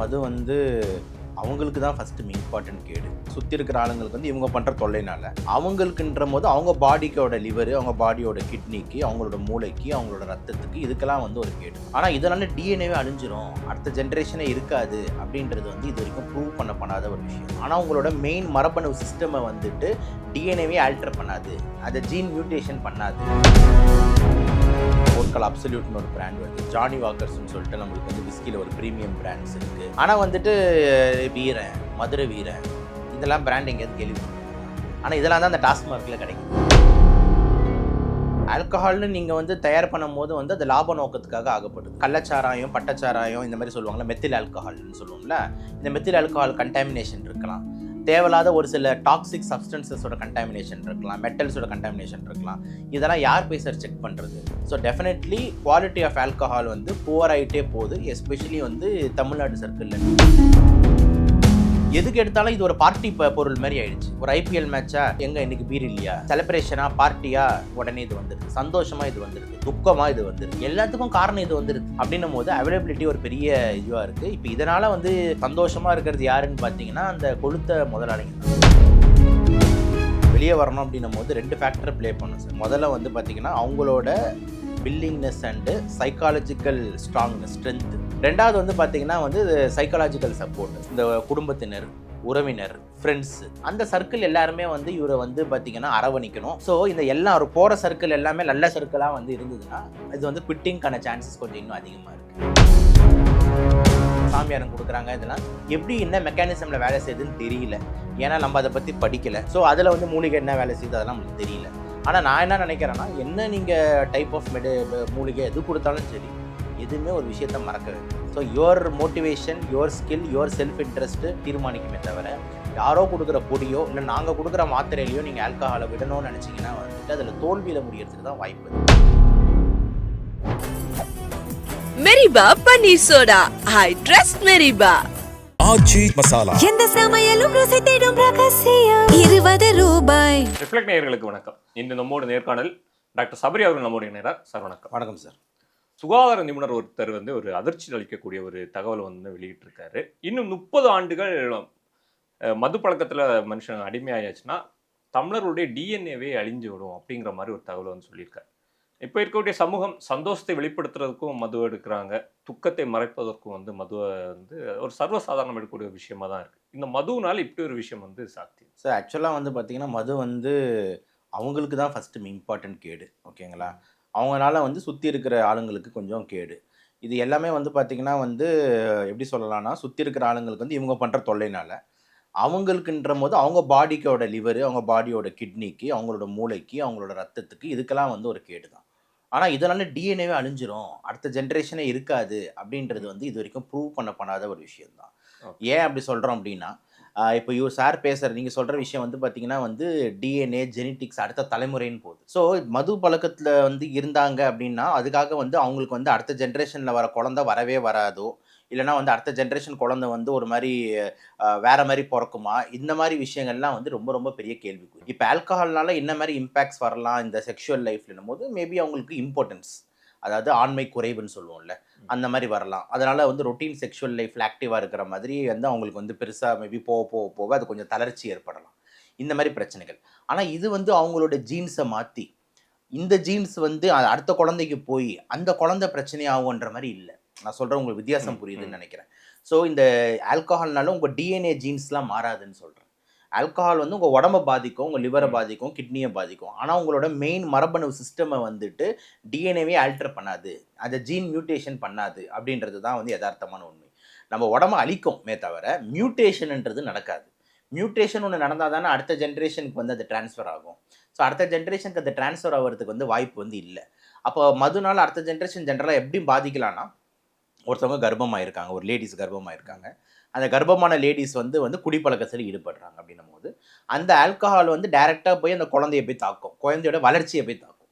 மது வந்து அவங்களுக்கு தான் ஃபஸ்ட்டு இம்பார்ட்டன்ட் கேடு. சுற்றி இருக்கிற ஆளுங்களுக்கு வந்து இவங்க பண்ணுற தொல்லைனால அவங்களுக்குன்ற போது அவங்க பாடிக்கோட லிவரு, அவங்க பாடியோட கிட்னிக்கு, அவங்களோட மூளைக்கு, அவங்களோட ரத்தத்துக்கு இதுக்கெல்லாம் வந்து ஒரு கேடு. ஆனால் இதனால டிஎன்ஏவே அழிஞ்சிரும், அடுத்த ஜென்ரேஷனே இருக்காது அப்படின்றது வந்து இது வரைக்கும் ப்ரூவ் பண்ணப்படாத ஒரு விஷயம். ஆனால் அவங்களோட மெயின் மரபணு சிஸ்டமை வந்துட்டு டிஎன்ஏவே ஆல்டர் பண்ணாது, அதை ஜீன் மியூட்டேஷன் பண்ணாது. போர்க்கல் அப்சல்யூட்னு ஒரு பிராண்ட் வருது, ஜானி வாக்கர்ஸ்னு சொல்லிட்டு நம்மளுக்கு வந்து விஸ்கியில் ஒரு ப்ரீமியம் பிராண்ட்ஸ் இருக்குது. ஆனால் வந்துட்டு வீரன், மதுரை வீரன், இதெல்லாம் பிராண்ட் எங்கேயாவது கேள்விப்பட்டிருக்கீங்க? ஆனால் இதெல்லாம் தான் அந்த டாஸ்மார்க்கில் கிடைக்கும். ஆல்கஹால்னு நீங்கள் வந்து தயார் பண்ணும் போது வந்து அது லாப நோக்கத்துக்காக ஆகப்படுது. கள்ளச்சாராயம், பட்டச்சாராயம், இந்த மாதிரி சொல்லுவாங்கள்ல, மெத்தில் ஆல்கஹால்னு சொல்லுவோம்ல, இந்த மெத்தில் ஆல்கஹால் கண்டாமினேஷன் இருக்கலாம், தேவையில்லாத ஒரு சில டாக்ஸிக் சப்ஸ்டன்சஸோட கண்டாமினேஷன் இருக்கலாம், மெட்டல்ஸோட கண்டாமினேஷன் இருக்கலாம். இதெல்லாம் யார் போய் சார் செக் பண்ணுறது? So definitely quality of alcohol வந்து புவர் ஆகிட்டே போகுது, எஸ்பெஷலி வந்து தமிழ்நாடு சர்க்கிளில். எதுக்கு எடுத்தாலும் இது ஒரு பார்ட்டி பொருள் மாதிரி ஆயிடுச்சு. ஒரு ஐபிஎல் மேட்சா, எங்க இன்னைக்கு பீர் இல்லையா, செலிப்ரேஷனா, பார்ட்டியா, உடனே இது வந்துருது, சந்தோஷமா இது வந்துருது, துக்கமா இது வந்துருது, எல்லாத்துக்கும் காரணம் இது வந்துருது. அப்படின்னும் போது அவைலபிலிட்டி ஒரு பெரிய இதுவா இருக்கு. இப்போ இதனால வந்து சந்தோஷமா இருக்கிறது யாருன்னு பார்த்தீங்கன்னா அந்த கொளுத்த முதலாளிங்க தான். வெளியே வரணும் அப்படின்னும் போது 2 ஃபேக்டர் ப்ளே பண்ணும் சார். முதல்ல வந்து பார்த்தீங்கன்னா அவங்களோட வில்லிங்னஸ் அண்டு சைக்காலஜிக்கல் ஸ்ட்ரென்த். ரெண்டாவது வந்து பார்த்தீங்கன்னா வந்து சைக்காலஜிக்கல் சப்போர்ட். இந்த குடும்பத்தினர், உறவினர், ஃப்ரெண்ட்ஸ், அந்த சர்க்கிள் எல்லாருமே வந்து இவரை வந்து பார்த்தீங்கன்னா அரவணிக்கணும். ஸோ இந்த எல்லாரும் போகிற சர்க்கிள் எல்லாமே நல்ல சர்க்கிளாக வந்து இருந்ததுன்னா இது வந்து குவிட்டிங்கான சான்சஸ் கொஞ்சம் இன்னும் அதிகமாக இருக்குது. சாமியாரம் கொடுக்குறாங்க, இதெல்லாம் எப்படி என்ன மெக்கானிசமில் வேலை செய்யுதுன்னு தெரியல, ஏன்னா நம்ம அதை பற்றி படிக்கலை. ஸோ அதில் வந்து மூலிகை என்ன வேலை செய்யுது அதெல்லாம் நம்மளுக்கு தெரியல. ஆனால் நான் என்ன நினைக்கிறேன்னா, என்ன நீங்கள் டைப் ஆஃப் மூலிகை எது கொடுத்தாலும் சரி, எதுவுமே ஒரு விஷயத்த மறக்க வேண்டும். So your motivation, your skill, your self interest தீர்மானிக்குமே தவிர யாரோ கொடுக்குற பொடியோ இல்லை நாங்கள் கொடுக்குற மாத்திரையிலையோ நீங்கள் ஆல்கஹாலை விடணும்னு நினச்சிங்கன்னா வந்துட்டு அதில் தோல்வியில் முடியறதுக்கு தான் வாய்ப்பு. மெரிபா பன்னீர் சோடா, ஐ ட்ரஸ்ட் மெரிபா. ஆச்சி மசாலா, எந்த சமையலும் ருசி தேடும் ரகசியம். 20 ரூபாய். ரிஃப்ளெக்ட் நேயர்களுக்கு வணக்கம். இன்று நம்மோட நேர்காணல் டாக்டர் சபரி அவர்கள் நம்மோட இணைகிறார். சார் வணக்கம். வணக்கம் சார். சுகாதார நிபுணர் ஒருத்தர் வந்து ஒரு அதிர்ச்சி அளிக்கக்கூடிய ஒரு தகவல் வந்து வெளியிட்டிருக்காரு. இன்னும் 30 ஆண்டுகள் மது பழக்கத்தில் மனுஷன் அடிமையாயாச்சுன்னா தமிழர்களுடைய டிஎன்ஏவே அழிஞ்சு விடும் அப்படிங்கிற மாதிரி ஒரு தகவல் வந்து சொல்லியிருக்காரு. இப்போ இருக்கக்கூடிய சமூகம் சந்தோஷத்தை வெளிப்படுத்துறதுக்கும் மது எடுக்கிறாங்க, துக்கத்தை மறைப்பதற்கும் வந்து மதுவை வந்து ஒரு சர்வசாதாரணம் எடுக்கக்கூடிய ஒரு விஷயமா தான் இருக்குது. இந்த மதுவினால் இப்படி ஒரு விஷயம் வந்து சாத்தியம். சார் ஆக்சுவலாக வந்து பார்த்திங்கன்னா மது வந்து அவங்களுக்கு தான் ஃபஸ்ட்டு இம்பார்ட்டன்ட் கேடு. ஓகேங்களா? அவங்களால வந்து சுற்றி இருக்கிற ஆளுங்களுக்கு கொஞ்சம் கேடு. இது எல்லாமே வந்து பார்த்திங்கன்னா வந்து எப்படி சொல்லலாம்னா, சுற்றி இருக்கிற ஆளுங்களுக்கு வந்து இவங்க பண்ணுற தொல்லைனால அவங்களுக்குன்ற போது அவங்க பாடிக்கோட லிவரு, அவங்க பாடியோட கிட்னிக்கு, அவங்களோட மூளைக்கு, அவங்களோட ரத்தத்துக்கு இதுக்கெல்லாம் வந்து ஒரு கேடு தான். ஆனால் இதனால டிஎன்ஏவே அழிஞ்சிரும், அடுத்த ஜென்ரேஷனே இருக்காது அப்படின்றது வந்து இது வரைக்கும் ப்ரூவ் பண்ணப்படாத ஒரு விஷயம்தான். ஏன் அப்படி சொல்கிறோம் அப்படின்னா, இப்போ சார் பேசுகிற நீங்கள் சொல்கிற விஷயம் வந்து பார்த்திங்கன்னா வந்து டிஎன்ஏ, ஜெனட்டிக்ஸ், அடுத்த தலைமுறைன்னு போகுது. ஸோ மது பழக்கத்தில் வந்து இருந்தாங்க அப்படின்னா அதுக்காக வந்து அவங்களுக்கு வந்து அடுத்த ஜென்ரேஷனில் வர குழந்தை வரவே வராதோ, இல்லைனா வந்து அடுத்த ஜென்ரேஷன் குழந்தை வந்து ஒரு மாதிரி வேறு மாதிரி பிறக்குமா, இந்த மாதிரி விஷயங்கள்லாம் வந்து ரொம்ப ரொம்ப பெரிய கேள்விக்குறி. இப்போ ஆல்கஹால்னால என்ன மாதிரி இம்பேக்ட்ஸ் வரலாம் இந்த செக்ஷுவல் லைஃப்லன்னும் போது மேபி அவங்களுக்கு இம்பார்ட்டன்ஸ், அதாவது ஆண்மை குறைவுன்னு சொல்லுவோம்ல, அந்த மாதிரி வரலாம். அதனால் வந்து ரொட்டீன் செக்ஷுவல் லைஃப்பில் ஆக்டிவாக இருக்கிற மாதிரி வந்து அவங்களுக்கு வந்து பெருசாக மேபி போக போக போக அது கொஞ்சம் தளர்ச்சி ஏற்படலாம், இந்த மாதிரி பிரச்சனைகள். ஆனால் இது வந்து அவங்களோட ஜீன்ஸை மாற்றி இந்த ஜீன்ஸ் வந்து அடுத்த குழந்தைக்கு போய் அந்த குழந்தை பிரச்சனையாகுன்ற மாதிரி இல்லை. நான் சொல்கிறேன், உங்களுக்கு வித்தியாசம் புரியுதுன்னு நினைக்கிறேன். ஸோ இந்த ஆல்கஹால்னால உங்கள் டிஎன்ஏ ஜீன்ஸ்லாம் மாறாதுன்னு சொல்கிறேன். ஆல்கஹால் வந்து உங்கள் உடம்பை பாதிக்கும், உங்கள் லிவரை பாதிக்கும், கிட்னியை பாதிக்கும். ஆனால் உங்களோட மெயின் மரபணு சிஸ்டமை வந்துட்டு டிஎன்ஏவே ஆல்டர் பண்ணாது, அதை ஜீன் மியூட்டேஷன் பண்ணாது அப்படின்றது தான் வந்து யதார்த்தமான உண்மை. நம்ம உடம்பை அழிக்குமே தவிர மியூட்டேஷன்ன்றது நடக்காது. மியூட்டேஷன் ஒன்று நடந்தால் தானே அடுத்த ஜென்ரேஷனுக்கு வந்து அது ட்ரான்ஸ்ஃபர் ஆகும். ஸோ அடுத்த ஜென்ரேஷனுக்கு அது ட்ரான்ஸ்ஃபர் ஆகிறதுக்கு வந்து வாய்ப்பு வந்து இல்லை. அப்போ மதுனால் அடுத்த ஜென்ரேஷன் ஜென்ரலாக எப்படி பாதிக்கலான்னா, ஒருத்தவங்க கர்ப்பமாயிருக்காங்க, ஒரு லேடிஸ் கர்ப்பமாயிருக்காங்க, அந்த கர்ப்பமான லேடிஸ் வந்து குடிப்பழக்கத்தில் ஈடுபடுறாங்க அப்படின்னும் போது அந்த ஆல்கஹால் வந்து டைரெக்டாக போய் அந்த குழந்தைய போய் தாக்கும், குழந்தையோட வளர்ச்சியை போய் தாக்கும்.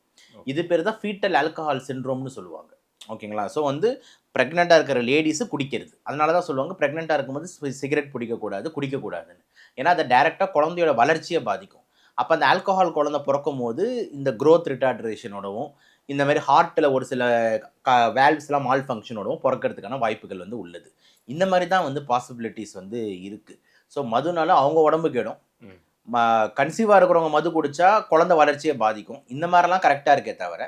இது பேர் தான் ஃபீட்டல் ஆல்கஹால் சிண்ட்ரோம்னு சொல்லுவாங்க. ஓகேங்களா? ஸோ வந்து ப்ரெக்னெண்ட்டாக இருக்கிற லேடிஸு குடிக்கிறது. அதனால தான் சொல்லுவாங்க ப்ரெக்னெண்ட்டாக இருக்கும்போது சிகரெட் குடிக்கக்கூடாதுன்னு. ஏன்னா அதை டைரெக்டாக குழந்தையோட வளர்ச்சியை பாதிக்கும். அப்போ அந்த ஆல்கஹால் குழந்தை பிறக்கும் போது இந்த க்ரோத் ரிட்டார்டேஷனோடவும் இந்த மாதிரி ஹார்ட்டில் ஒரு சில வேல்வ்ஸ்லாம் மால் ஃபங்க்ஷனோடவும் பிறக்கிறதுக்கான வாய்ப்புகள் வந்து உள்ளது. இந்த மாதிரி தான் வந்து பாசிபிலிட்டிஸ் வந்து இருக்குது. ஸோ மதுனால அவங்க உடம்பு கெடும். ம். கன்சீவாக இருக்கிறவங்க மது குடித்தா குழந்தை வளர்ச்சியை பாதிக்கும். இந்த மாதிரிலாம் கரெக்டாக இருக்கே தவிர,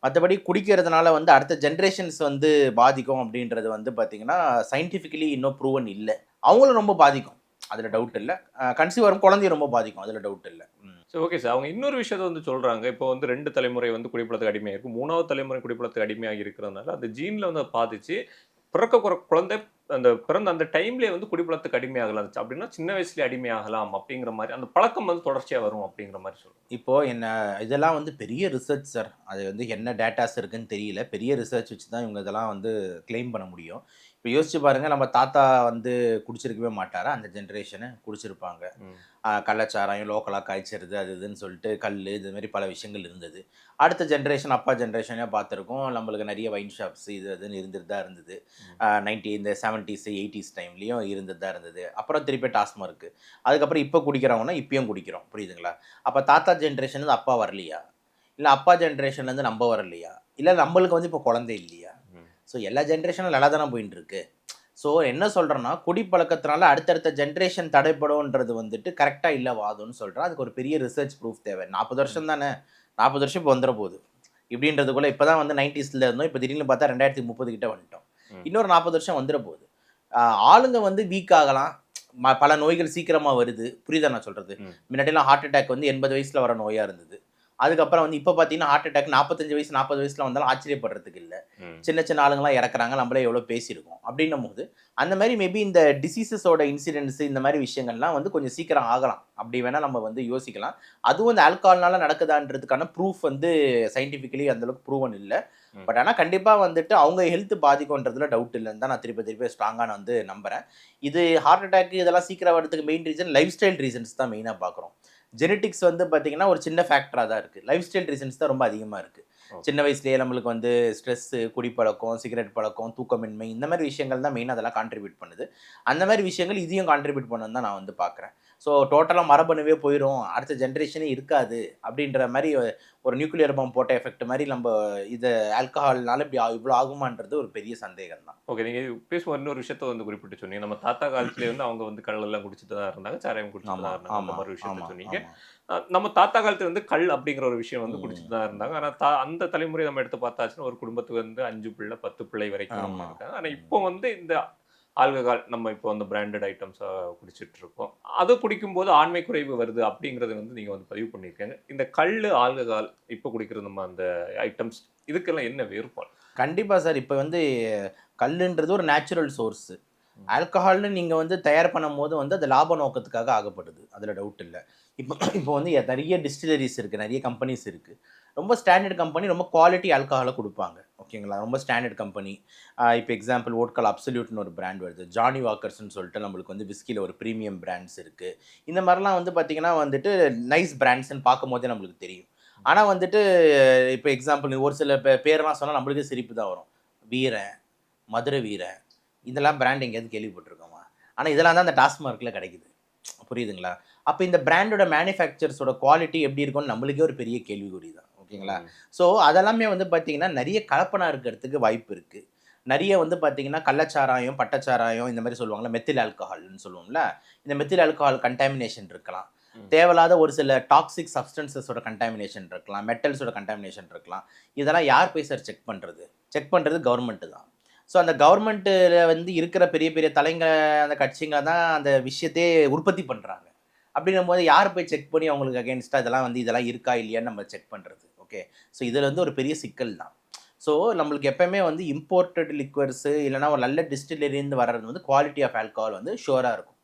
மற்றபடி குடிக்கிறதுனால வந்து அடுத்த ஜென்ரேஷன்ஸ் வந்து பாதிக்கும் அப்படின்றது வந்து பார்த்தீங்கன்னா சயின்டிஃபிக்கலி இன்னும் ப்ரூவன் இல்லை. அவங்களும் ரொம்ப பாதிக்கும், அதில் டவுட் இல்லை. கன்சீவ் வரும் குழந்தையும் ரொம்ப பாதிக்கும், அதில் டவுட் இல்லை. ஸோ ஓகே சார், அவங்க இன்னொரு விஷயத்த வந்து சொல்கிறாங்க. இப்போ வந்து 2 தலைமுறை வந்து குடிப்பழத்துக்கு அடிமையாக இருக்கும், 3வது தலைமுறை குடிப்பழத்துக்கு அடிமையாக இருக்கிறதுனால அந்த ஜீனில் வந்து அதை பாதிச்சு குழந்தை அந்த பிறந்த அந்த டைம்லேயே வந்து குடிப்பழத்துக்கு அடிமையாகலாம். அப்படின்னா சின்ன வயசுலேயே அடிமையாகலாம் அப்படிங்கிற மாதிரி அந்த பழக்கம் வந்து தொடர்ச்சியாக வரும் அப்படிங்கிற மாதிரி சொல்லுங்கள். இப்போது என்ன இதெல்லாம் வந்து பெரிய ரிசர்ச் சார். அது வந்து என்ன டேட்டாஸ் இருக்குன்னு தெரியல. பெரிய ரிசர்ச் வச்சு தான் இவங்க இதெல்லாம் வந்து கிளைம் பண்ண முடியும். இப்போ யோசிச்சு பாருங்கள், நம்ம தாத்தா வந்து குடிச்சிருக்கவே மாட்டாரா? அந்த ஜென்ரேஷனு குடிச்சிருப்பாங்க. கள்ளச்சாராயம் லோக்கலாக காய்ச்சிருது அது இதுன்னு சொல்லிட்டு கல் இதுமாரி பல விஷயங்கள் இருந்தது. அடுத்த ஜென்ரேஷன் அப்பா ஜென்ரேஷனே பார்த்துருக்கோம். நம்மளுக்கு நிறைய வைன் ஷாப்ஸ் இது அதுன்னு இருந்துட்டு தான் இருந்தது. இந்த 70s 80s டைம்லேயும் இருந்துட்டு தான் இருந்தது. அப்புறம் திருப்பி டாஸ்மார்க்கு. அதுக்கப்புறம் இப்போ குடிக்கிறவங்கன்னா இப்பயும் குடிக்கிறோம். புரியுதுங்களா? அப்போ தாத்தா ஜென்ரேஷன் அப்பா வரலையா? இல்லை அப்பா ஜென்ரேஷன்லேருந்து நம்ம வரலையா? இல்லை நம்மளுக்கு வந்து இப்போ குழந்தை இல்லையா? ஸோ எல்லா ஜென்ரேஷனும் நல்லா தானே போயின்னு இருக்கு. ஸோ என்ன சொல்கிறேன்னா, குடிப்பழக்கத்தினால அடுத்தடுத்த ஜென்ரேஷன் தடைப்படும்ன்றது வந்துட்டு கரெக்டாக இல்லை வாதம்னு சொல்கிறேன். அதுக்கு ஒரு பெரிய ரிசர்ச் ப்ரூஃப் தேவை. 40 வருஷம் தானே, 40 வருஷம் இப்போ வந்துட போகுது. இப்படின்றதுக்குள்ளே இப்போ தான் வந்து 90ஸ்ல இருந்தோம், இப்போ திடீர்னு பார்த்தா 2030 கிட்ட வந்துட்டோம். இன்னொரு 40 வருஷம் வந்துட போகுது. ஆளுங்க வந்து வீக் ஆகலாம், பல நோய்கள் சீக்கிரமாக வருது. புரியுதா நான் சொல்கிறது? முன்னாடிலாம் ஹார்ட் அட்டாக் வந்து 80 வயசில் வர நோயாக இருந்தது. அதுக்கப்புறம் வந்து இப்போ பார்த்தீங்கன்னா ஹார்ட் அட்டாக் 45 வயசு 40 வயசில் வந்தாலும் ஆச்சரியப்படுறதுக்கு இல்லை. சின்ன சின்ன ஆளுங்களாம் இறக்குறாங்க, நம்மளே எவ்வளோ பேசியிருக்கோம். அப்படின்னும் போது அந்த மாதிரி மேபி இந்த டிசீசஸோட இன்சிடென்ட்ஸ் இந்த மாதிரி விஷயங்கள்லாம் வந்து கொஞ்சம் சீக்கிரம் ஆகலாம். அப்படி வேணால் நம்ம வந்து யோசிக்கலாம். அதுவும் அந்த ஆல்கஹால்னால நடக்குதான்றதுக்கான ப்ரூஃப் வந்து சயின்டிஃபிக்கலி அந்தளவுக்கு ப்ரூவன் இல்லை. பட் ஆனால் கண்டிப்பாக வந்துட்டு அவங்க ஹெல்த் பாதிக்கும்ன்றதுல டவுட் இல்லைன்னு தான் நான் திருப்பி ஸ்ட்ராங்காக நான் வந்து நம்புகிறேன். இது ஹார்ட் அட்டாக் இதெல்லாம் சீக்கிரம் வரதுக்கு main reason life style reasons தான் மெயினாக பார்க்குறோம். ஜெனட்டிக்ஸ் வந்து பார்த்தீங்கன்னா ஒரு சின்ன ஃபேக்டராக தான் இருக்குது. லைஃப் ஸ்டைல் ரீசன்ஸ் தான் ரொம்ப அதிகமாக இருக்குது. சின்ன வயசுலேயே நம்மளுக்கு வந்து ஸ்ட்ரெஸ்ஸு, குடிப்பழக்கம், சிகரெட் பழக்கம், தூக்கமின்மை இந்த மாதிரி விஷயங்கள் தான் மெயினாக அதெல்லாம் கான்ட்ரிபியூட் பண்ணுது. அந்த மாதிரி விஷயங்கள் இதையும் கான்ட்ரிபியூட் பண்ணுன்னு தான் நான் வந்து பார்க்குறேன். ஸோ டோட்டலாக மரபணுவே போயிடும், அடுத்த ஜென்ரேஷனே இருக்காது அப்படின்ற மாதிரி ஒரு நியூக்ளியர் பாம் போட்ட எஃபெக்ட் மாதிரி நம்ம இது ஆல்கஹால்னால இப்படி இவ்வளோ ஆகுமான்றது ஒரு பெரிய சந்தேகம் தான். ஓகே, நீங்கள் பேசுவோம் இன்னொரு விஷயத்த வந்து குறிப்பிட்டு சொன்னீங்க. நம்ம தாத்தா காலத்துலேயே வந்து அவங்க வந்து கள்ளெல்லாம் குடிச்சிட்டு தான் இருந்தாங்க, சாராயம் குடிச்சிட்டு தான் இருந்தாங்க, அந்த மாதிரி விஷயத்த சொன்னீங்க. நம்ம தாத்தா காலத்துல வந்து கல் அப்படிங்கிற ஒரு விஷயம் வந்து குடிச்சிட்டு தான் இருந்தாங்க. ஆனால் அந்த தலைமுறை நம்ம எடுத்து பார்த்தாச்சுன்னா ஒரு குடும்பத்துக்கு வந்து 5 பிள்ளை 10 பிள்ளை வரைக்கும் இருக்காங்க. ஆனால் இப்போ வந்து இந்த ஆல்கஹால் நம்ம இப்போ வந்து பிராண்டட் ஐட்டம்ஸாக குடிச்சிட்டு இருக்கோம். அதை குடிக்கும்போது ஆண்மை குறைவு வருது அப்படிங்கிறத வந்து நீங்கள் வந்து பதிவு பண்ணியிருக்காங்க. இந்த கல் ஆல்கஹால் இப்போ குடிக்கிறது நம்ம அந்த ஐட்டம்ஸ் இதுக்கெல்லாம் என்ன வேறுபாடு? கண்டிப்பாக சார். இப்போ வந்து கல்லுன்றது ஒரு நேச்சுரல் சோர்ஸு. ஆல்கஹால்னு நீங்கள் வந்து தயார் பண்ணும் போது வந்து அது லாப நோக்கத்துக்காக ஆகப்படுது, அதில் டவுட் இல்லை. இப்போ வந்து நிறைய டிஸ்டிலரிஸ் இருக்குது, நிறைய கம்பெனிஸ் இருக்குது. ரொம்ப ஸ்டாண்டர்ட் கம்பெனி ரொம்ப குவாலிட்டி ஆல்கஹாலை கொடுப்பாங்க. ஓகேங்களா? ரொம்ப ஸ்டாண்டர்ட் கம்பெனி. இப்போ எக்ஸாம்பிள் வோட்கல் அப்சல்யூட்னு ஒரு பிராண்ட் வருது, ஜானி வாக்கர்ஸ்ன்னு சொல்லிட்டு நம்மளுக்கு வந்து விஸ்கியில் ஒரு ப்ரீமியம் பிராண்ட்ஸ் இருக்குது. இந்த மாதிரிலாம் வந்து பார்த்திங்கன்னா வந்துட்டு நைஸ் பிராண்ட்ஸ்ன்னு பார்க்கும் போதே நம்மளுக்கு தெரியும். ஆனால் வந்துட்டு இப்போ எக்ஸாம்பிள் ஒரு சில பேரெல்லாம் சொன்னால் நம்மளுக்கே சிரிப்பு தான் வரும். வீரன், மதுரை வீரன், இதெல்லாம் பிராண்ட் எங்கேயாவது கேள்விப்பட்டிருக்கோமா? ஆனால் இதெல்லாம் தான் அந்த டாஸ்மார்க்கில் கிடைக்குது. புரியுதுங்களா? அப்போ இந்த பிராண்டோட மேனுஃபேக்சர்ஸோட குவாலிட்டி எப்படி இருக்கும்னு நம்மளுக்கே ஒரு பெரிய கேள்விக்குறி தான். ஓகேங்களா? ஸோ அதெல்லாமே வந்து பார்த்திங்கன்னா நிறைய கலப்பனா இருக்கிறதுக்கு வாய்ப்பு இருக்குது. நிறைய வந்து பார்த்திங்கன்னா கள்ளச்சாராயம், பட்டச்சாராயம் இந்த மாதிரி சொல்லுவாங்களா, மெத்தில் ஆல்கஹால்னு சொல்லுவோம்ல, இந்த மெத்தில் ஆல்கஹால் கண்டாமினேஷன் இருக்கலாம். தேவையில்லாத ஒரு சில டாக்ஸிக் சப்ஸ்டன்சஸோட கண்டாமினேஷன் இருக்கலாம், மெட்டல்ஸோட கண்டாமினேஷன் இருக்கலாம். இதெல்லாம் யார் போய் சார் செக் பண்ணுறது? செக் பண்ணுறது கவர்மெண்ட்டு தான். ஸோ அந்த கவர்மெண்ட்டில் வந்து இருக்கிற பெரிய பெரிய தலைங்க அந்த கட்சிங்க தான் அந்த விஷயத்தையே உற்பத்தி பண்ணுறாங்க. அப்படின்னும் போது யார் போய் செக் பண்ணி அவங்களுக்கு அகேன்ஸ்டாக இதெல்லாம் இருக்கா இல்லையான்னு நம்ம செக் பண்ணுறது? ஓகே, ஸோ இதில் வந்து ஒரு பெரிய சிக்கல் தான். ஸோ நம்மளுக்கு எப்போயுமே வந்து இம்போர்ட்டட் லிக்வர்ஸு இல்லைனா ஒரு நல்ல டிஸ்டிலரிலேருந்து வர்றது வந்து குவாலிட்டி ஆஃப் ஆல்கஹால் வந்து ஷுவராக இருக்கும்.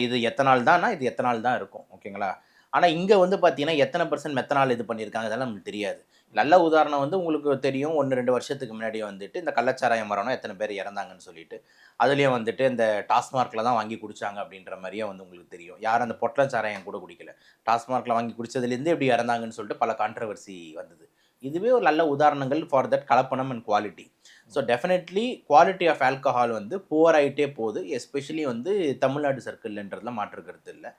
இது எத்தனால் தான்னா இது எத்தனால் தான் இருக்கும். ஓகேங்களா? ஆனால் இங்கே வந்து பார்த்தீங்கன்னா எத்தனை % மெத்தனால் இது பண்ணியிருக்காங்க இதெல்லாம் நமக்கு தெரியாது. நல்ல உதாரணம் வந்து உங்களுக்கு தெரியும், 1-2 வருஷத்துக்கு முன்னாடி வந்துட்டு இந்த கள்ளச்சாராயம் மரணம் எத்தனை பேர் இறந்தாங்கன்னு சொல்லிட்டு, அதுலேயும் வந்துட்டு இந்த டாஸ்மார்க்கில் தான் வாங்கி குடித்தாங்க அப்படின்ற மாதிரியே வந்து உங்களுக்கு தெரியும். யாரும் அந்த பொட்டச்சாராயம் கூட குடிக்கல, டாஸ்மார்க்கில் வாங்கி குடித்ததுலேருந்து எப்படி இறந்தாங்கன்னு சொல்லிட்டு பல கான்ட்ரவர்சி வந்தது. இதுவே ஒரு நல்ல உதாரணங்கள் ஃபார் தட் கலப்பணம் and quality. So definitely quality of alcohol வந்து புவர் ஆகிட்டே போகுது, எஸ்பெஷலி வந்து தமிழ்நாடு சர்க்கிள்ன்றதுல மாற்று கருத்து இல்லை.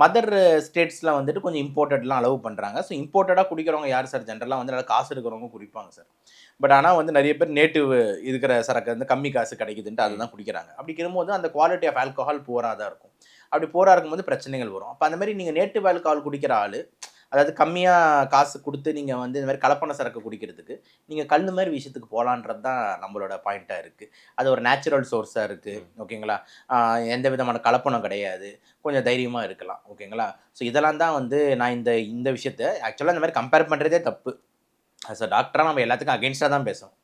மதர் ஸ்டேட்ஸில் வந்துட்டு கொஞ்சம் இம்போர்ட்டட்லாம் அலோவ் பண்ணுறாங்க. ஸோ இம்போர்ட்டடாக குடிக்கிறவங்க யார் சார்? ஜென்ரலாக வந்து நல்லா காசு இருக்கிறவங்க குடிப்பாங்க சார். பட் ஆனால் வந்து நிறைய பேர் நேட்டிவ் இருக்கிற சரக்கு வந்து கம்மி காசு கிடைக்குதுன்ட்டு அதை தான் குடிக்கிறாங்க. அப்படி இருக்கும்போது அந்த குவாலிட்டி ஆஃப் ஆல்கஹால் புவராக தான் இருக்கும். அப்படி புவராக இருக்கும்போது பிரச்சனைகள் வரும். அப்போ அந்த மாதிரி நீங்கள் நேட்டிவ் ஆல்கஹால் குடிக்கிற ஆள், அதாவது கம்மியாக காசு கொடுத்து நீங்கள் வந்து இந்த மாதிரி கலப்பன சரக்கு குடிக்கிறதுக்கு நீங்கள் கல் மாதிரி விஷயத்துக்கு போகலான்றது தான் நம்மளோட பாயிண்ட்டாக இருக்குது. அது ஒரு நேச்சுரல் சோர்ஸாக இருக்குது. ஓகேங்களா? எந்த விதமான கலப்பனம் கிடையாது. கொஞ்சம் தைரியமாக இருக்கலாம். ஓகேங்களா? ஸோ இதெல்லாம் தான் வந்து நான் இந்த இந்த விஷயத்த ஆக்சுவலாக இந்த மாதிரி கம்பேர் பண்ணுறதே தப்பு. அஸ் அ டாக்டராக நம்ம எல்லாத்துக்கும் அகெயின்ஸ்டாக தான் பேசணும்.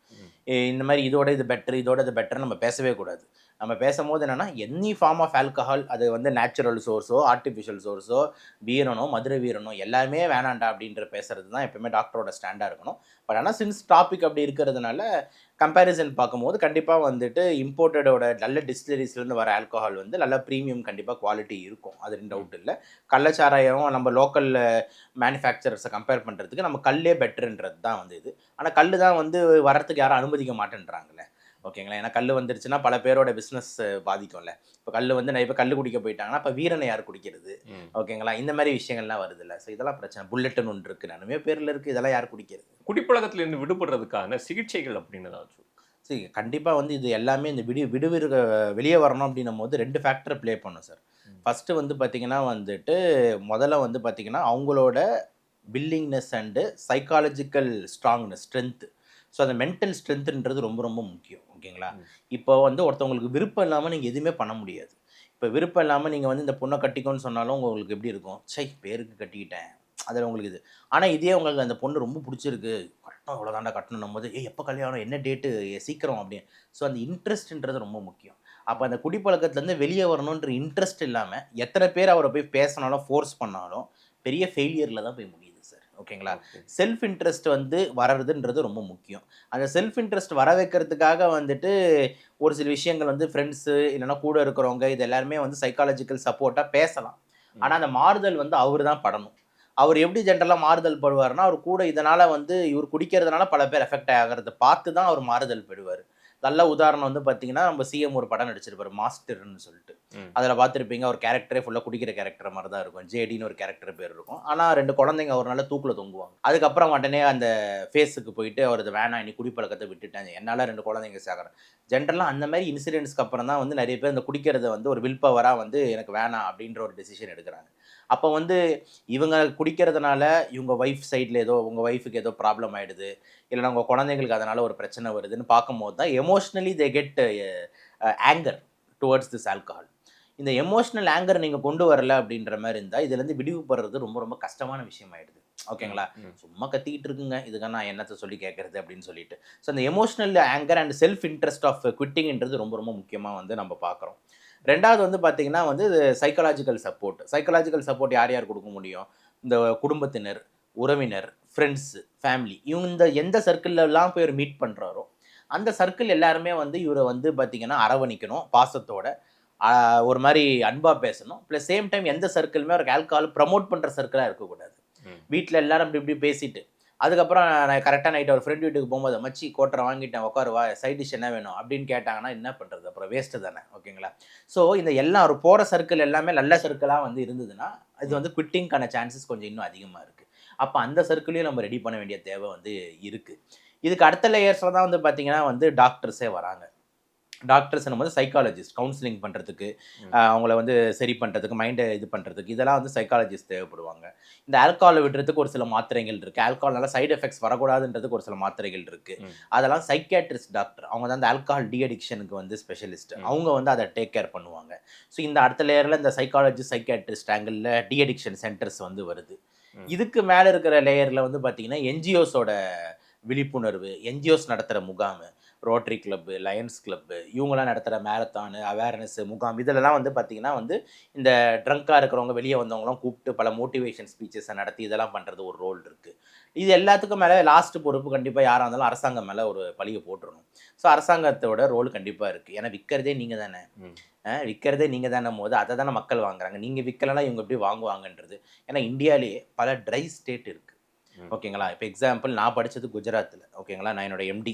இந்த மாதிரி இதோட இது பெட்டர், இதோட இது பெட்டர் நம்ம பேசவே கூடாது. நம்ம பேசும்போது என்னென்னா எனி ஃபார்ம் ஆஃப் ஆல்கஹால், அது வந்து நேச்சுரல் சோர்ஸோ ஆர்டிஃபிஷியல் சோர்ஸோ வீரனோ மதுரை வீரனோ எல்லாமே வேணாண்டா அப்படின்ற பேசுறது தான் எப்பவுமே டாக்டரோட ஸ்டாண்டாக இருக்கணும். பட் ஆனால் சின்ஸ் டாபிக் அப்படி இருக்கிறதுனால கம்பேரிசன் பார்க்கும்போது கண்டிப்பாக வந்துட்டு இம்போர்ட்டடோட நல்ல டிஸ்டிலரிஸ்லேருந்து வர ஆல்கஹால் வந்து நல்ல ப்ரீமியம் கண்டிப்பாக குவாலிட்டி இருக்கும். அது டவுட் இல்லை. கள்ளச்சாராயம் நம்ம லோக்கல் மேனுஃபேக்சரர்ஸை கம்பேர் பண்ணுறதுக்கு நம்ம கல்லே பெட்டர்ன்றது தான் வந்து இது. ஆனால் கல் தான் வந்து வரத்துக்கு யாரும் அனுமதிக்க மாட்டேன்றாங்களே. ஓகேங்களா? ஏன்னா கல் வந்துருச்சுன்னா பல பேரோட பிஸ்னஸ் பாதிக்கும்ல. இப்போ கல் வந்து நான் இப்போ கல் குடிக்க போயிட்டாங்கன்னா அப்போ வீரனை யார் குடிக்கிறது? ஓகேங்களா? இந்த மாதிரி விஷயங்கள்லாம் வருது இல்லை. ஸோ இதெல்லாம் பிரச்சனை. புல்லட்டுன்னு ஒன்று இருக்குது, நிறைய பேரில் இருக்குது. இதெல்லாம் யார் குடிக்கிறது? குடிப்பழக்கத்திலிருந்து விடுபடுறதுக்கான சிகிச்சைகள் அப்படின்னு ஏதாச்சும்? சரி, கண்டிப்பாக வந்து இது எல்லாமே இந்த வெளியே வரணும் அப்படின்னும் போது 2 ஃபேக்டரை ப்ளே பண்ணும் சார். ஃபஸ்ட்டு வந்து பார்த்திங்கன்னா வந்துட்டு முதல்ல வந்து பார்த்திங்கன்னா அவங்களோட willingness and psychological strongness, strength. So அந்த மென்டல் ஸ்ட்ரென்த்துன்றது ரொம்ப ரொம்ப முக்கியம். ஓகேங்களா? இப்போ வந்து ஒருத்தவங்களுக்கு விருப்பம் இல்லாமல் நீங்கள் எதுவுமே பண்ண முடியாது. இப்போ விருப்பம் இல்லாமல் நீங்கள் வந்து இந்த பொண்ணை கட்டிக்கோன்னு சொன்னாலும் உங்களுக்கு எப்படி இருக்கும்? சை, பேருக்கு கட்டிக்கிட்டேன், அதில் உங்களுக்கு இது. ஆனால் இதே உங்களுக்கு அந்த பொண்ணு ரொம்ப பிடிச்சிருக்கு, கட்டணும் இவ்வளோதாண்டா கட்டணும் போது, எப்போ கல்யாணம், என்ன டேட்டு, சீக்கிரம் அப்படின்னு. ஸோ அந்த இன்ட்ரெஸ்ட்ன்றது ரொம்ப முக்கியம். அப்போ அந்த குடிப்பழக்கத்துலேருந்து வெளியே வரணுன்ற இன்ட்ரெஸ்ட் இல்லாமல் எத்தனை பேர் அவரை போய் பேசினாலும் ஃபோர்ஸ் பண்ணாலும் பெரிய ஃபெயிலியரில் தான் போய் முடியுது சார். ஓகேங்களா? செல்ஃப் இன்ட்ரெஸ்ட் வந்து வர்றதுன்றது ரொம்ப முக்கியம். அந்த செல்ஃப் இன்ட்ரெஸ்ட் வர வைக்கிறதுக்காக வந்துட்டு ஒரு சில விஷயங்கள் வந்து ஃப்ரெண்ட்ஸு இல்லைன்னா கூட இருக்கிறவங்க இது எல்லாருமே வந்து சைக்காலஜிக்கல் சப்போர்ட்டாக பேசலாம். ஆனால் அந்த மாறுதல் வந்து அவர் தான் படணும். அவர் எப்படி ஜென்ரலாக மாறுதல் படுவார்னா, அவர் கூட இதனால் வந்து இவர் குடிக்கிறதுனால பல பேர் எஃபெக்ட் ஆகிறத பார்த்து தான் அவர் மாறுதல் படுவார். நல்ல உதாரணம் வந்து பார்த்தீங்கன்னா, நம்ம சிஎம் ஒரு படம் நடிச்சிருப்பாரு மாஸ்டர்னு சொல்லிட்டு. அதில் பார்த்துருப்பீங்க, அவர் கேரக்டரே ஃபுல்லாக குடிக்கிற கேரக்டர் மாதிரி தான் இருக்கும். ஜேடின்னு ஒரு கேரக்டர் பேர் இருக்கும். ஆனால் 2 குழந்தைங்க ஒரு நாள் தூக்கில் தொங்குவாங்க. அதுக்கப்புறம் உடனே அந்த ஃபேஸுக்கு போயிட்டு அவர் இது வேணாம், இனி குடிப்பழக்கத்தை விட்டுட்டேன், என்னால் 2 குழந்தைங்க சாகிறேன். ஜென்ரலாக அந்த மாதிரி இன்சிடென்ட்ஸ்க்கு அப்புறம் தான் வந்து நிறைய பேர் இந்த குடிக்கிறத வந்து ஒரு வில் பவராக வந்து எனக்கு வேணாம் அப்படின்ற ஒரு டெசிஷன் எடுக்கிறாங்க. அப்போ வந்து இவங்க குடிக்கிறதுனால இவங்க ஒய்ஃப் சைடில் ஏதோ உங்கள் ஒய்ஃபுக்கு ஏதோ ப்ராப்ளம் ஆகிடுது, இல்லைனா உங்கள் குழந்தைங்களுக்கு அதனால் ஒரு பிரச்சனை வருதுன்னு பார்க்கும்போது தான் emotionally they get anger towards this alcohol. இந்த எமோஷ்னல் ஆங்கர் நீங்கள் கொண்டு வரல அப்படின்ற மாதிரி இருந்தால் இதுலேருந்து விடுவிப்படுறது ரொம்ப ரொம்ப கஷ்டமான விஷயம் ஆகிடுது. ஓகேங்களா? சும்மா கத்திக்கிட்டு இருக்குங்க, இதுக்காக நான் என்னத்தை சொல்லி கேட்குறது அப்படின்னு சொல்லிட்டு. ஸோ அந்த emotional anchor and self interest of குவிட்டிங்ன்றது ரொம்ப ரொம்ப முக்கியமாக வந்து நம்ம பார்க்குறோம். 2வது வந்து பார்த்திங்கன்னா வந்து சைக்காலஜிக்கல் சப்போர்ட். சைக்காலஜிக்கல் சப்போர்ட் யார் யார் கொடுக்க முடியும்? இந்த குடும்பத்தினர், உறவினர், ஃப்ரெண்ட்ஸு, ஃபேமிலி, இவங்க எந்த சர்க்கிள்லாம் போய் மீட் பண்ணுறாரோ அந்த சர்க்கிள் எல்லாருமே வந்து இவரை வந்து பார்த்திங்கன்னா அரவணிக்கணும், பாசத்தோட ஒரு மாதிரி அன்பாக பேசணும். ப்ளஸ் சேம் டைம் எந்த சர்க்கிளுமே ஒரு ஆல்கஹால் ப்ரமோட் பண்ணுற சர்க்கிளாக இருக்கக்கூடாது. வீட்டில் எல்லாரும் அப்படி இப்படி பேசிட்டு அதுக்கப்புறம் நான் கரெக்டாக நைட்டு ஒரு ஃப்ரெண்ட் வீட்டுக்கு போகும்போது, மச்சி கோட்டரை வாங்கிட்டேன் உட்காருவா, சைட் டிஷ் என்ன வேணும் அப்படின்னு கேட்டாங்கன்னா என்ன பண்ணுறது? அப்புறம் வேஸ்ட்டு தானே. ஓகேங்களா? ஸோ இந்த எல்லாம் ஒரு போகிற சர்க்கிள் எல்லாமே நல்ல சர்க்கிளாக வந்து இருந்ததுன்னா இது வந்து குவிட்டிங்கான சான்சஸ் கொஞ்சம் இன்னும் அதிகமாக இருக்குது. அப்போ அந்த சர்க்கிளையும் நம்ம ரெடி பண்ண வேண்டிய தேவை வந்து இருக்குது. இதுக்கு அடுத்த லேயர்ஸில் தான் வந்து பார்த்திங்கன்னா வந்து டாக்டர்ஸே வராங்க. டாக்டர்ஸ்னும் போது சைக்காலஜிஸ்ட் கவுன்சிலிங் பண்ணுறதுக்கு, அவங்கள வந்து சரி பண்ணுறதுக்கு, மைண்டை இது பண்ணுறதுக்கு இதெல்லாம் வந்து சைக்காலஜிஸ்ட் தேவைப்படுவாங்க. இந்த ஆல்கஹாலை விடுறதுக்கு ஒரு சில மாத்திரைகள் இருக்குது. ஆல்கஹால்னால சைடு எஃபெக்ட்ஸ் வரக்கூடாதுன்றதுக்கு ஒரு சில மாத்திரைகள் இருக்குது. அதெல்லாம் சைக்கியாட்ரிஸ்ட் டாக்டர், அவங்க தான் அந்த ஆல்கஹால் டி அடிக்ஷனுக்கு வந்து ஸ்பெஷலிஸ்ட், அவங்க வந்து அதை டேக் கேர் பண்ணுவாங்க. ஸோ இந்த அடுத்த லேயரில் இந்த சைக்காலஜிஸ்ட் சைக்கியாட்ரிஸ்ட் ஆங்கிளில் டி அடிக்ஷன் சென்டர்ஸ் வந்து வருது. இதுக்கு மேலே இருக்கிற லேயரில் வந்து பார்த்திங்கன்னா என்ஜிஓஸோட விழிப்புணர்வு, என்ஜிஓஸ் நடத்துகிற முகாம், ரோட்டரி கிளப்பு, லயன்ஸ் கிளப்பு, இவங்களாம் நடத்துகிற மேரத்தானு, அவேர்னஸ் முகாம், இதிலலாம் வந்து பார்த்திங்கன்னா வந்து இந்த ட்ரங்காக இருக்கிறவங்க வெளியே வந்தவங்களாம் கூப்பிட்டு பல மோட்டிவேஷன் ஸ்பீச்சஸை நடத்தி இதெல்லாம் பண்ணுறது ஒரு ரோல் இருக்குது. இது எல்லாத்துக்கும் மேலே லாஸ்ட் பொறுப்பு கண்டிப்பாக யாராக இருந்தாலும் அரசாங்கம் மேலே ஒரு பழியை போட்டுடணும். ஸோ அரசாங்கத்தோட ரோல் கண்டிப்பாக இருக்குது. ஏன்னா விற்கிறதே நீங்கள் தானே, விற்கிறதே நீங்கள் தானே போது அதை தானே மக்கள் வாங்குறாங்க. நீங்கள் விற்கலைன்னா இவங்க எப்படி வாங்குவாங்கன்றது. ஏன்னா இந்தியாவிலேயே பல ட்ரை ஸ்டேட் இருக்குது. ஓகேங்களா? இப்போ எக்ஸாம்பிள் நான் படித்தது குஜராத்தில். ஓகேங்களா? நான் என்னோட எம்டி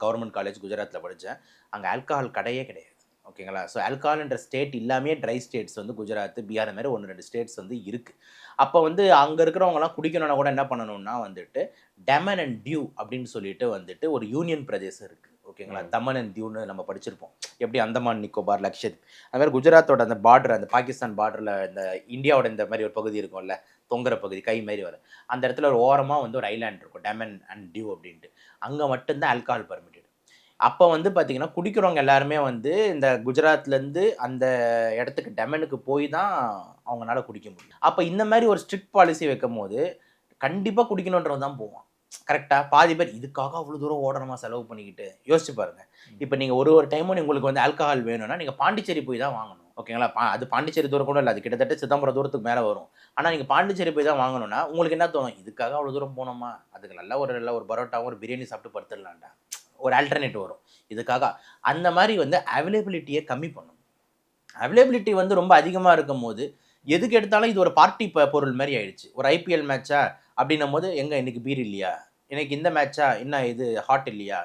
கவர்மெண்ட் காலேஜ் குஜராத்தில் படித்தேன். அங்கே ஆல்கஹால் கடையே கிடையாது. ஓகேங்களா. ஸோ ஆல்கஹால்ன்ற ஸ்டேட் இல்லாமே ட்ரை ஸ்டேட்ஸ் வந்து குஜராத், பீகார் மாதிரி 1-2 ஸ்டேட்ஸ் வந்து இருக்குது. அப்போ வந்து அங்கே இருக்கிறவங்கலாம் குடிக்கணும்னா கூட என்ன பண்ணணும்னா வந்துட்டு டெமன் அண்ட் டியூ அப்படின்னு சொல்லிட்டு வந்துட்டு ஒரு யூனியன் பிரதேசம் இருக்குது. ஓகேங்களா. தமன் அண்ட் தியூன்னு நம்ம படிச்சிருப்போம். எப்படி அந்தமான் நிக்கோபார், லக்ஷதீப். அது மாதிரி குஜராத்தோட அந்த பார்டர், அந்த பாகிஸ்தான் பார்டரில் இந்த இந்தியாவோட இந்த மாதிரி ஒரு பகுதி இருக்கும்ல, தொங்குற பகுதி கை மாதிரி வர அந்த இடத்துல ஒரு ஓரமாக வந்து ஒரு ஐலாண்ட் இருக்கும், டெமன் அண்ட் டியூ அப்படின்ட்டு. அங்கே மட்டும்தான் ஆல்கஹால் பர்மிட்டட். அப்போ வந்து பார்த்தீங்கன்னா குடிக்கிறவங்க எல்லாருமே வந்து இந்த குஜராத்லேருந்து அந்த இடத்துக்கு டெமனுக்கு போய் தான் அவங்களால குடிக்க முடியும். அப்போ இந்த மாதிரி ஒரு ஸ்ட்ரிக்ட் பாலிசி வைக்கும் போது கண்டிப்பாக குடிக்கணுன்றவன் தான் போவான். கரெக்டாக பாதி பேர் இதுக்காக அவ்வளோ தூரம் ஓடணுமா செலவு பண்ணிக்கிட்டு யோசிச்சு பாருங்க. இப்போ நீங்கள் ஒரு டைமும் உங்களுக்கு வந்து ஆல்கஹால் வேணும்னா நீங்கள் பாண்டிச்சேரி போய் தான் வாங்கணும். ஓகேங்களா. அது பாண்டிச்சேரி தூரம் கூட இல்லை, அது கிட்டத்தட்ட சிதம்பரம் தூரத்துக்கு மேலே வரும். ஆனால் நீங்கள் பாண்டிச்சேரி போய் தான் வாங்கணும்னா உங்களுக்கு என்ன தோணும், இதுக்காக அவ்வளோ தூரம் போனோமா, அதுக்கு நல்ல ஒரு பரோட்டாவும் ஒரு பிரியாணி சாப்பிட்டு படுத்துடலாம்டா, ஒரு ஆல்டர்னேட் வரும் இதுக்காக. அந்த மாதிரி வந்து அவைலபிலிட்டியை கம்மி பண்ணும். அவைலபிலிட்டி வந்து ரொம்ப அதிகமாக இருக்கும் போது எதுக்கு எடுத்தாலும் இது ஒரு பார்ட்டி பொருள் மாதிரி ஆயிடுச்சு. ஒரு ஐபிஎல் மேட்சா அப்படின்னும் போது எங்கே இன்னைக்கு பீர் இல்லையா, இன்னைக்கு இந்த மேட்சா என்ன இது ஹாட் இல்லையா,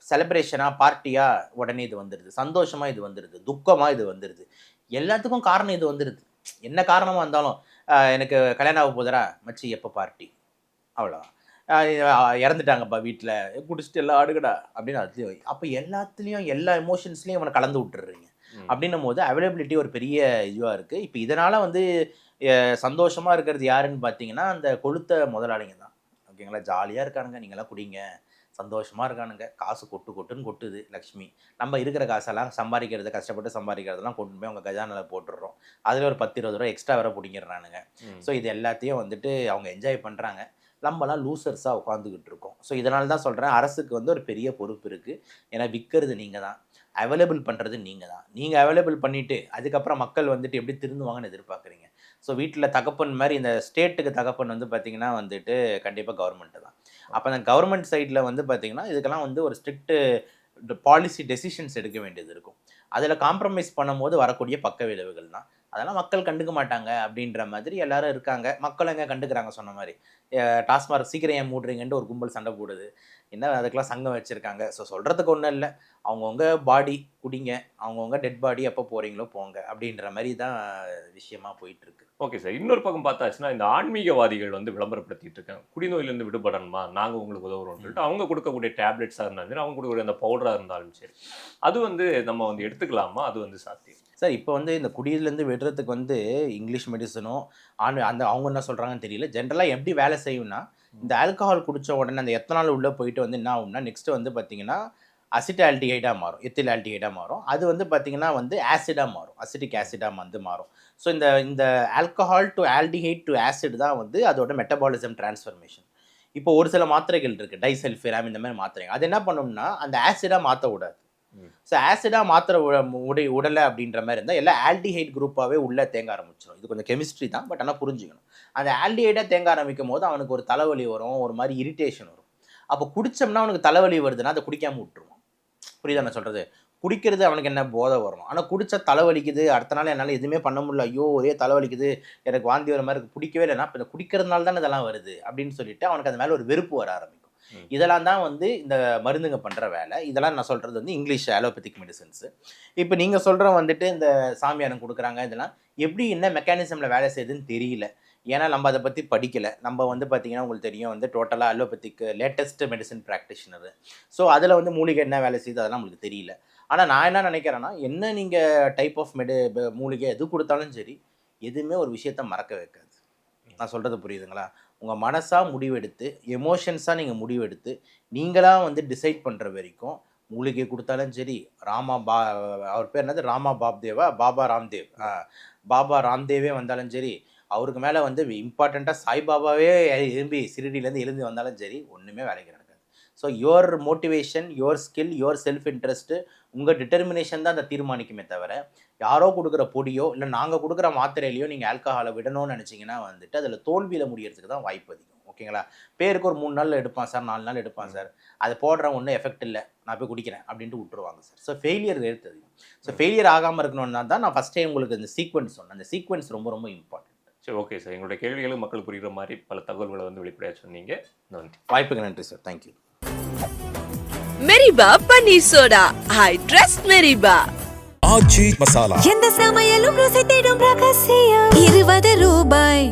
செலிப்ரேஷனா பார்ட்டியா உடனே இது வந்துடுது, சந்தோஷமாக இது வந்துடுது, துக்கமாக இது வந்துடுது, எல்லாத்துக்கும் காரணம் இது வந்துடுது. என்ன காரணமாக இருந்தாலும் எனக்கு கல்யாணம் ஆக போதரா மச்சி எப்போ பார்ட்டி, அவ்வளோதான். இறந்துட்டாங்கப்பா வீட்டில் குடிச்சிட்டு எல்லாம் ஆடுகடா அப்படின்னு அதுலேயும். அப்போ எல்லாத்துலேயும் எல்லா எமோஷன்ஸ்லேயும் அவனை கலந்து விட்டுடுறீங்க. அப்படின்னும் போது அவைலபிலிட்டி ஒரு பெரிய இதுவாக இருக்குது. இப்போ இதனால் வந்து சந்தோஷமாக இருக்கிறது யாருன்னு பார்த்தீங்கன்னா அந்த கொளுத்த முதலாளிங்க தான். ஓகேங்களா. ஜாலியாக இருக்கானுங்க, நீங்களாம் குடிங்க, சந்தோஷமாக இருக்கானுங்க, காசு கொட்டுன்னு கொட்டுது லக்ஷ்மி. நம்ம இருக்கிற காசெல்லாம் சம்பாதிக்கிறது, கஷ்டப்பட்டு சம்பாதிக்கிறதெல்லாம் கொண்டு போய் அவங்க கஜானில் போட்டுடுறோம். அதில் ஒரு 10-20 ரூபா எக்ஸ்ட்ரா வேறு பிடிங்கிறானுங்க. ஸோ இது எல்லாத்தையும் வந்துட்டு அவங்க என்ஜாய் பண்ணுறாங்க, நம்மலாம் லூசர்ஸாக உட்காந்துக்கிட்டு இருக்கோம். ஸோ இதனால தான் சொல்கிறேன், அரசுக்கு வந்து ஒரு பெரிய பொறுப்பு இருக்குது. ஏன்னா விற்கிறது நீங்கள் தான், அவைலபிள் பண்ணுறது நீங்கள் தான். நீங்கள் அவைலபிள் பண்ணிவிட்டு அதுக்கப்புறம் மக்கள் வந்துட்டு எப்படி திருந்துவாங்கன்னு எதிர்பார்க்குறீங்க. ஸோ வீட்டில் தகப்பன் மாதிரி இந்த ஸ்டேட்டுக்கு தகப்பன் வந்து பார்த்திங்கன்னா வந்துட்டு கண்டிப்பாக கவர்மெண்ட்டு தான். அப்போ அந்த கவர்மெண்ட் சைடில் வந்து பார்த்திங்கன்னா இதுக்கெல்லாம் வந்து ஒரு ஸ்ட்ரிக்ட்டு பாலிசி டெசிஷன்ஸ் எடுக்க வேண்டியது இருக்கும். அதில் காம்ப்ரமைஸ் பண்ணும்போது வரக்கூடிய பக்க விளைவுகள் தான். அதெல்லாம் மக்கள் கண்டுக்க மாட்டாங்க அப்படின்ற மாதிரி எல்லாரும் இருக்காங்க. மக்கள் எங்கே கண்டுக்கிறாங்க, சொன்ன மாதிரி டாஸ்மார்க் சீக்கிரம் ஏன் மூடுறீங்கன்ட்டு ஒரு கும்பல் சண்டை போடுது. என்ன அதுக்கெல்லாம் சங்கம் வச்சுருக்காங்க. ஸோ சொல்கிறதுக்கு ஒன்றும் இல்லை, அவங்கவுங்க பாடி குடிங்க, அவங்கவுங்க டெட் பாடி எப்போ போகிறீங்களோ போங்க அப்படின்ற மாதிரி தான் விஷயமா போயிட்டுருக்கு. Okay sir. இன்னொரு பக்கம் பார்த்தாச்சுன்னா இந்த ஆன்மீகவாதிகள் வந்து விளம்பரப்படுத்திட்டு இருக்காங்க, குடிநோயிலேருந்து விடுபடணுமா நாங்கள் உங்களுக்கு உதவுறோம்னு சொல்லிட்டு. அவங்க கொடுக்கக்கூடிய டேப்லெட்ஸாக இருந்தாலும் சரி, அவங்க கொடுக்கக்கூடிய அந்த பவுடராக இருந்தாலும் சரி, அது வந்து நம்ம வந்து எடுத்துக்கலாமா, அது வந்து சாத்தியம்? சார் இப்போ வந்து இந்த குடியிலேருந்து விடுறதுக்கு வந்து இங்கிலீஷ் மெடிசனோ அந்த அவங்க என்ன சொல்கிறாங்கன்னு தெரியல. ஜென்ரலாக எப்படி வேலை செய்யும்னா, இந்த ஆல்கஹால் குடித்த உடனே அந்த எத்தனால் உள்ளே போயிட்டு வந்து என்ன ஆகும்னா நெக்ஸ்ட்டு வந்து பார்த்திங்கன்னா அசிட்டால்டிஹைடாக மாறும், எத்தில் ஆல்டிஹைடாக மாறும். அது வந்து பார்த்திங்கன்னா வந்து ஆசிடாக மாறும், அசிட்டிக் ஆசிடாக வந்து மாறும். ஸோ இந்த alcohol to aldehyde to acid தான் வந்து அதோட மெட்டபாலிசம் டிரான்ஸ்ஃபர்மேஷன். இப்போ ஒரு சில மாத்திரைகள் இருக்குது, டைசல்ஃபிராம் இந்த மாதிரி மாத்திரைகள். அது என்ன பண்ணும்னா அந்த ஆசிடாக மாற்ற விடாது. ஸோ ஆசிடாக மாத்திரை உடலை அப்படின்ற மாதிரி இருந்தால் எல்லாம் ஆல்டிஹைட் குரூப்பாகவே உள்ளே தேங்க ஆரம்பிச்சிடும். இது கொஞ்சம் கெமிஸ்ட்ரி தான், பட் ஆனால் புரிஞ்சுக்கணும். அந்த ஆல்டிஹைடாக தேங்க ஆரம்பிக்கும் போது அவனுக்கு ஒரு தலைவலி வரும், ஒரு மாதிரி இரிட்டேஷன் வரும். அப்போ குடித்தோம்னா அவனுக்கு தலைவலி வருதுன்னா அதை குடிக்காமல் விட்டுருவான். புரியுதா நான் சொல்கிறது? குடிக்கிறது அவனுக்கு என்ன போதை வரணும், ஆனால் குடித்தா தலைவலிக்குது, அடுத்த நாள் என்னால் எதுவுமே பண்ண முடியல, ஐயோ ஒரே தலைவலிக்குது, எனக்கு வாந்தி வர மாதிரி பிடிக்கவே இல்லைன்னா இப்போ இந்த குடிக்கிறதுனால தானே இதெல்லாம் வருது அப்படின்னு சொல்லிட்டு அவனுக்கு அது மேலே ஒரு வெறுப்பு வர ஆரம்பிக்கும். இதெல்லாம் தான் வந்து இந்த மருந்துங்க பண்ணுற வேலை. இதெல்லாம் நான் சொல்கிறது வந்து இங்கிலீஷ் அலோபதிக் மெடிசன்ஸு. இப்போ நீங்கள் சொல்கிற வந்துட்டு இந்த சாமியானம் கொடுக்குறாங்க, இதெல்லாம் எப்படி என்ன மெக்கானிசமில் வேலை செய்யுதுன்னு தெரியல. ஏன்னா நம்ம அதை பற்றி படிக்கலை. நம்ம வந்து பார்த்திங்கன்னா உங்களுக்கு தெரியும் வந்து டோட்டலாக அலோபதிக் லேட்டஸ்ட் மெடிசன் ப்ராக்டிஷனரு. ஸோ அதில் வந்து மூலிகை என்ன வேலை செய்யுது அதெல்லாம் உங்களுக்கு தெரியல. ஆனால் நான் என்ன நினைக்கிறேன்னா, என்ன நீங்கள் டைப் ஆஃப் மூலிகை எது கொடுத்தாலும் சரி, எதுவுமே ஒரு விஷயத்த மறக்க வைக்காது. நான் சொல்கிறது புரியுதுங்களா? உங்கள் மனசாக முடிவெடுத்து, எமோஷன்ஸாக நீங்கள் முடிவெடுத்து, நீங்களாக வந்து டிசைட் பண்ணுற வரைக்கும் மூலிகை கொடுத்தாலும் சரி, அவர் பேர் என்னது, பாபா ராம்தேவே வந்தாலும் சரி, அவருக்கு மேலே வந்து இம்பார்ட்டண்ட்டாக சாய்பாபாவே எழும்பி சிறுடியிலேருந்து எழுந்து வந்தாலும் சரி, ஒன்றுமே வேலைக்கு நடக்காது. So your motivation, your skill, your self interest, உங்கள் டிட்டர்மினேஷன் தான் அதை தீர்மானிக்குமே தவிர, யாரோ கொடுக்குற பொடியோ இல்லை நாங்கள் கொடுக்குற மாத்திரையிலையோ நீங்கள் ஆல்கஹாலை விடணும்னு நினச்சிங்கன்னா வந்துட்டு அதில் தோல்வியில் முடியறதுக்கு தான் வாய்ப்பு அதிகம். ஓகேங்களா? பேருக்கு ஒரு 3 நாள் எடுப்பான் சார், 4 நாள் எடுப்பான் சார், அது போடுற ஒன்றும் எஃபெக்ட் இல்லை, நான் போய் குடிக்கிறேன் அப்படின்ட்டு விட்டுருவாங்க சார். ஸோ ஃபெயிலியர் ரேட் அதிகம். ஸோ ஃபெயிலியர் ஆகாமல் இருக்கணும்னா தான் நான் ஃபஸ்ட் டைம் உங்களுக்கு இந்த சீக்வன்ஸ் சொன்னேன். அந்த சீக்வன்ஸ் ரொம்ப ரொம்ப இம்பார்ட்டன்ட். சரி, ஓகே சார். எங்களுடைய கேள்விகளும் மக்கள் புரிகிற மாதிரி பல தகவல்களை வந்து வெளிப்படையாக சொன்னீங்க. நன்றி. வாய்ப்புக்கு நன்றி சார். தேங்க்யூ. மெரிபா பன்னீர் சோடா, ஐ ட்ரஸ்ட் மெரிபா. ஆச்சி மசாலா. எந்த சமையலும் ருசி தேடும் ரகசியம் 20 ரூபாய்.